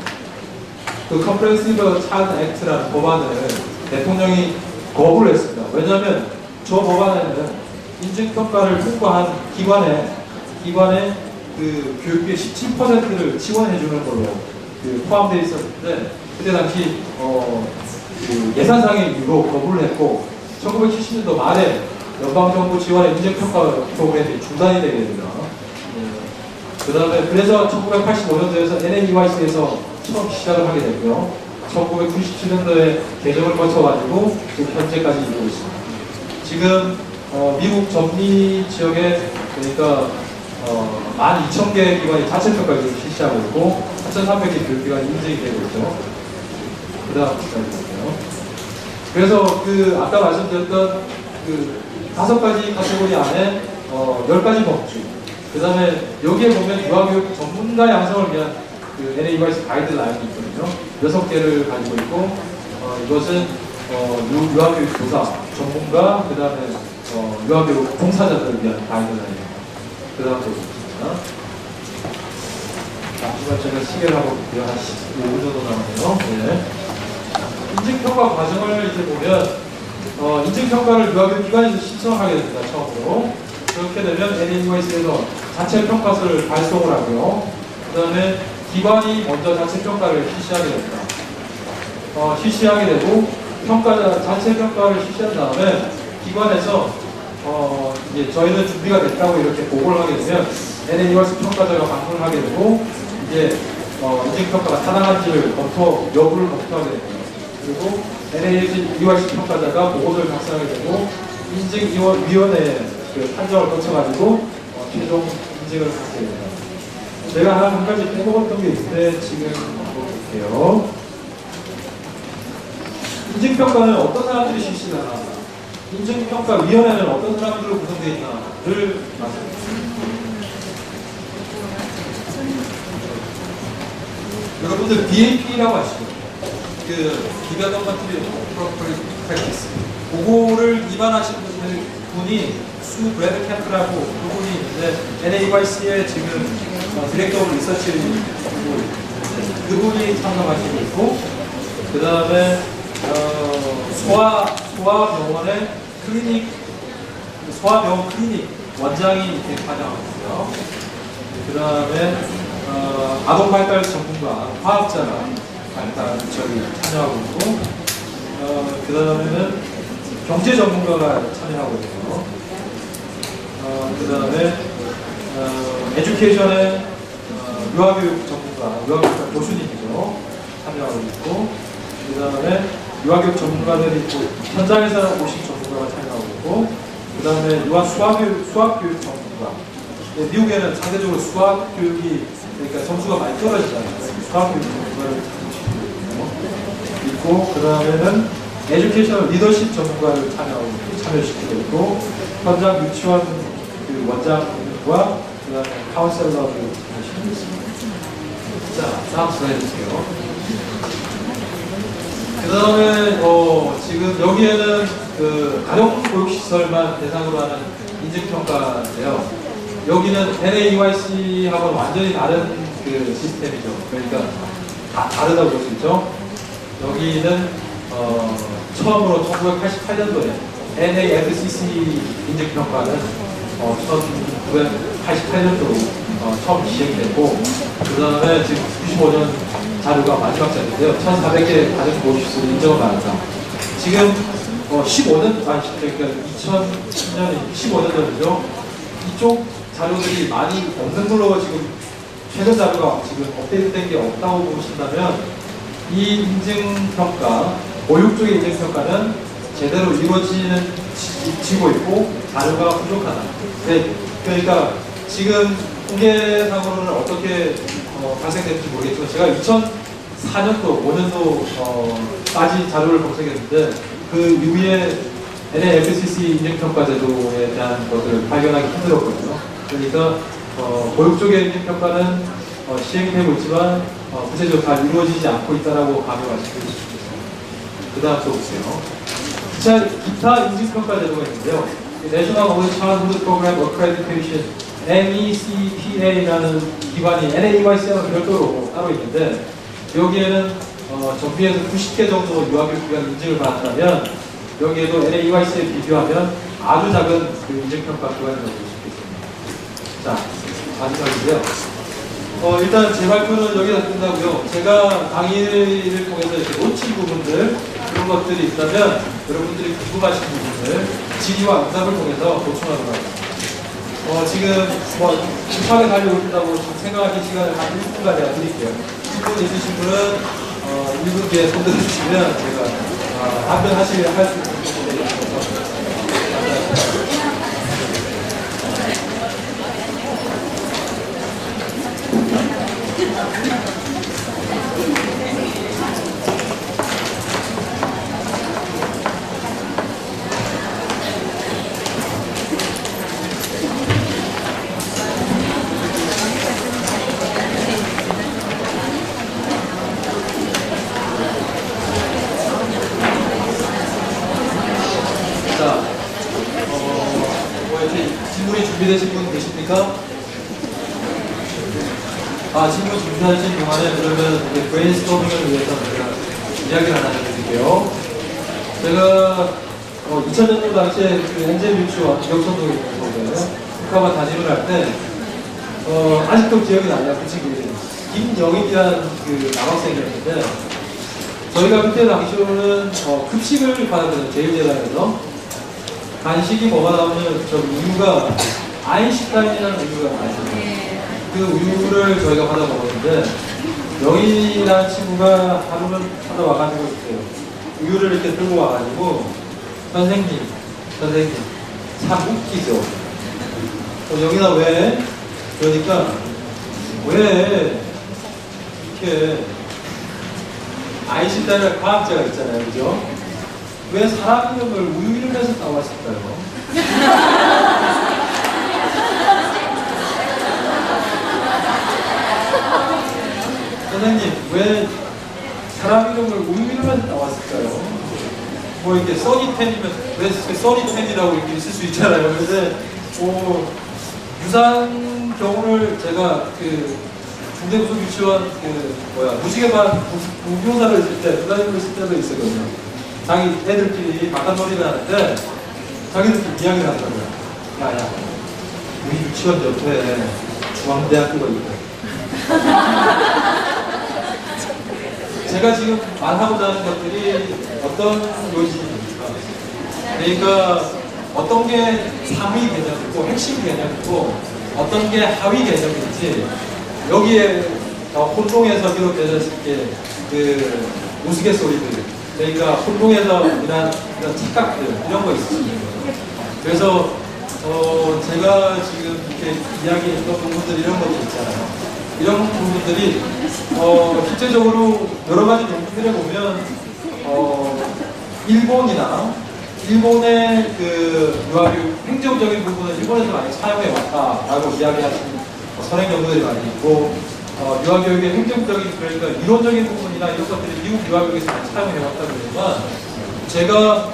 그 컴프레hen시브 차일드 액트라는 법안을 대통령이 거부를 했습니다. 왜냐하면 저 법안에는 인증평가를 통과한 기관의 그 교육비의 17%를 지원해 주는 걸로 그 포함되어 있었는데 그때 당시 그 예산상의 이유로 거부를 했고 1970년도 말에 연방정부 지원의 인증평가 프로그램이 중단이 되게 됩니다. 그 다음에 그래서 1985년도에서 NAEYC에서 처음 시작을 하게 됐고요. 1997년도에 개정을 거쳐가지고 지금 현재까지 이루고 있습니다. 지금 미국 전미 지역에 그러니까 12,000개 기관이 자체평가를 지금 실시하고 있고 4,300개 교육기관이 인증이 되고 있죠. 그 다음 시간이거든요. 그래서 그 아까 말씀드렸던 그 5가지 카테고리 안에 10가지 범주 그 다음에 여기에 보면 유아교육 전문가 양성을 위한 그 NAEYC 가이드라인이 있거든요. 6개를 가지고 있고 이것은 유아교육 교사, 전문가, 그 다음에 유아교육 봉사자들을 위한 가이드라인입니다. 그 다음 보겠습니다. 잠시만 제가 시계를 하고 볼게요. 한 15분 정도 남았네요. 네. 인증평가 과정을 이제 보면 인증평가를 유아교육 기관에서 신청하게 됩니다. 처음으로. 그렇게 되면 NAEYC에서 자체 평가서를 발송을 하고요. 그 다음에 기관이 먼저 자체 평가를 실시하게 됩니다. 실시하게 되고 자체 평가를 실시한 다음에 기관에서 이제 저희는 준비가 됐다고 이렇게 보고를 하게 되면 NAEYC 평가자가 방문을 하게 되고 이제 인증평가가 타당한지를 여부를 검토하게 됩니다. 그리고 NAEYC 평가자가 보고서를 작성하게 되고 인증위원회에 그 판정을 거쳐가지고 최종 인증을 하게 됩니다. 제가 한 가지 빼먹었던 게 있는데 지금 한번 볼게요. 인증평가는 어떤 사람들이 실시를 하나, 인증평가위원회는 어떤 사람들로 구성되어 있나를 말씀드립니다. 여러분들 BAP라고 아시죠? 그 Development Appropriate Practice 그거를 위반하신 분이 수 브래드 캠프라고 그분이 있는데 NAEYC의 지금 디렉터 리서치를 그분이 참석하시고 있고 그 다음에 소아병원의 소아병원 클리닉 원장이 이렇게 관여하고 있어요. 그 다음에 아동 발달 전문가 화학자가 참여하고 있고 그 다음에는 경제 전문가가 참여하고 있고요. 그 다음에 에듀케이션의 유아교육 전문가, 유아교육 교수님이죠. 참여하고 있고 그 다음에 유아교육 전문가들이 있고 현장에서 오신 전문가가 참여하고 있고 그 다음에 수학교육 전문가. 미국에는 상대적으로 수학교육이 그러니까 점수가 많이 떨어지잖아요. 수학교육 전문가를 있고 그 다음에는 에듀케이션 리더십 전문가를 참여시키고 있고 현장 유치원 그 원장과 그 다음에 카운셀러를 참여시키고 있습니다. 자, 다음 슬라이드 주세요. 그 다음에 지금 여기에는 그 가정보육시설만 대상으로 하는 인증평가인데요. 여기는 NAEYC하고는 완전히 다른 그 시스템이죠. 그러니까 다르다고 볼 수 있죠. 여기는 처음으로 1988년도에 NAFCC 인증평가는 1988년도로 처음 시행됐고 그 다음에 지금 95년 자료가 마지막 자료인데요. 1,400개 가정보육시설 인정을 받았다. 지금 15년, 그러니까 2010년이 15년 전이죠. 이쪽 자료들이 많이 없는 걸로 지금 최근 자료가 지금 업데이트된 게 없다고 보신다면 이 인증평가, 보육 쪽의 인증평가는 제대로 이루어지고 있고 자료가 부족하다. 네, 그러니까 지금 통계상으로는 어떻게 발생됐는지 모르겠지만 제가 2004년도, 5년도 까지 자료를 검색했는데 그 이후에 NAFCC 인증평가 제도에 대한 것을 발견하기 힘들었거든요. 그러니까 교육 쪽의 인증평가는 시행되고 있지만 구체적으로 잘 이루어지지 않고 있다라고 감히 말씀드릴 수 있습니다. 그 다음 또 보세요. 기타 인증평가 제도가 있는데요. National Early Childhood Program Accreditation NECPA라는 기관이 NAEYC랑 별도로 따로 있는데 여기에는 전비에서 90개 정도 유아교육기관 인증을 받았다면 여기에도 NAEYC에 비교하면 아주 작은 그 인증평가 기관이라고 볼 수 있겠습니다. 자, 마지막이고요. 일단 제 발표는 여기다 끝나고요. 제가 강의를 통해서 이렇게 놓친 부분들 그런 것들이 있다면 여러분들이 궁금하신 부분을 질의와 응답을 통해서 보충하도록 하겠습니다. 지금 급하게 달려오신다고 생각하실 시간을 한 1분간 내가 드릴게요. 10분 있으신 분은 1분 뒤에 손 들어주시면 제가 답변하실 수 있는 부분에 있어서 질문이 준비되신 분 계십니까? 질문 준비하신 동안에 그러면 이제 브레인스토밍을 위해서 제가 이야기를 하나 해드릴게요. 제가 2000년도 당시에 그 엔젤 유치원 기억천동에 있는 거거든요. 북한만 담임을 할 때 아직도 기억이 나요. 그 친구 김영익이라는 그 남학생이었는데 저희가 그때 당시로는 급식을 받았거든요. 제일제당에서 간식이 뭐가 나오면 저 우유가 아인슈타인이라는 우유가 나왔어요. 그 우유를 저희가 받아 먹었는데 영희라는 친구가 하루는 찾아와가지고 있어요. 우유를 이렇게 들고 와가지고 선생님 참 웃기죠. 영희나 왜? 그러니까 왜 이렇게 아인슈타인이라는 과학자가 있잖아요, 그죠? 왜 사람 이름을 우유 이름에서 따왔을까요? 선생님, 왜 사람 이름을 우유 이름에서 따왔을까요? 뭐 이렇게 써니텐이면 왜 써니텐이라고 이렇게 쓸 수 있잖아요. 그래서 유사한 경우를 제가 중대고속 유치원 무지개반 무교사를 쓸 때, 부사님을 쓸 때도 있었거든요. 자기 애들끼리 바깥놀이를 하는데 자기들끼리 이야기를 하더라고요. 야야, 우리 유치원 옆에 중앙대학교가 있다. 제가 지금 말하고자 하는 것들이 어떤 요지입니까? 그러니까 어떤 게 상위 개념이고 핵심 개념이고 어떤 게 하위 개념인지 여기에 혼동해서 기록되었을 때 그 우스갯소리들, 그러니까 혼동해서 이런 착각들 이런 거 있습니다. 그래서 제가 지금 이렇게 이야기했던 부분들 이런 것들 있잖아요. 이런 부분들이 실제적으로 여러 가지 연구들에 보면 일본의 그 유아교육 행정적인 부분은 일본에서 많이 사용해 왔다라고 이야기하시는 선행 연구들이 많이 있고 유아교육의 행정적인 그러니까 이론적인 부분이나 이런 것들이 미국 유아교육에서 많이 사용해 왔다고 그러지만 제가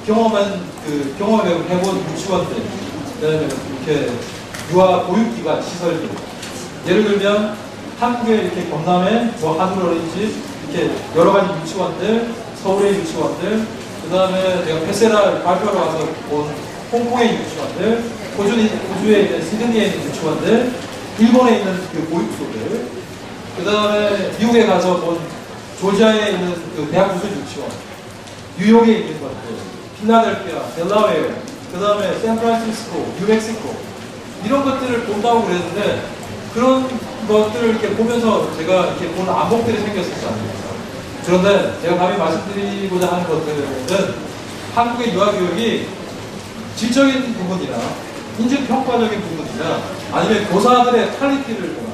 경험해본 유치원들 그다음에 이렇게 유아 보육기관 시설들 예를 들면 한국에 이렇게 경남에 하드로렌지 이렇게 여러 가지 유치원들, 서울의 유치원들, 그 다음에 내가 페세라 발표하러 와서 본 홍콩의 유치원들, 호주에 있는 시드니에 있는 유치원들, 일본에 있는 그 보육소들, 그 다음에 미국에 가서 본 조지아에 있는 그 대학 무슨 유치원, 뉴욕에 있는 것들, 필라델피아, 델라웨어, 그 다음에 샌프란시스코, 뉴멕시코 이런 것들을 본다고 그랬는데 그런 것들을 이렇게 보면서 제가 이렇게 보는 안목들이 생겼을 거 아닙니까? 그런데 제가 감히 말씀드리고자 하는 것들은 한국의 유아교육이 질적인 부분이나 인증평가적인 부분이나 아니면 교사들의 퀄리티를 보나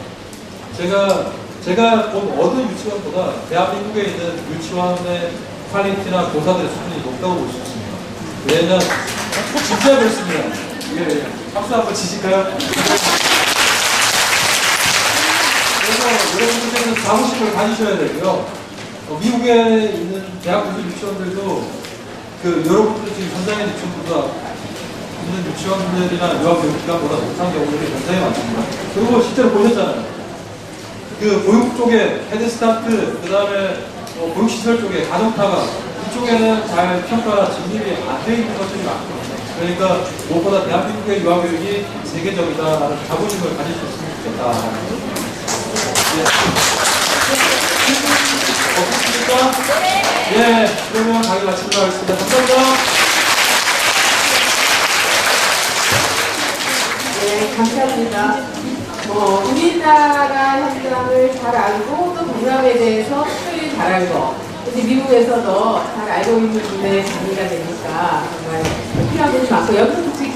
제가 제가 본 어느 유치원보다 대한민국에 있는 유치원의 퀄리티나 교사들의 수준이 높다고 볼 수 있습니다. 왜냐면 진짜 그렇습니다. 예. 박수 한번 치실까요? 그래서 여러분들께서 자부심을 가지셔야 되고요. 미국에 있는 대학 교수 유치원들도 여러분들 지금 현장에 유치원보다 있는 유치원들이나 유아교육기관보다 못한 경우들이 굉장히 많습니다. 그리고 실제로 보셨잖아요. 보육 쪽에 헤드스타트, 그 다음에 보육시설 쪽에 가정타가 이쪽에는 잘 평가 진입이 안 돼 있는 것들이 많거든요. 그러니까 무엇보다 대한민국의 유아교육이 세계적이다라는 자부심을 가지셨으면 좋겠다. 네. 없으십니까? 예, 그러면 강의 마치도록 하겠습니다. 감사합니다. 네, 감사합니다. 우리나라 현장을 잘 알고 또 동남에 대해서 특별히 잘 알고 이제 미국에서도 잘 알고 있는 분의 강의가 되니까 정말 필요한 분이 많고 여기서 특히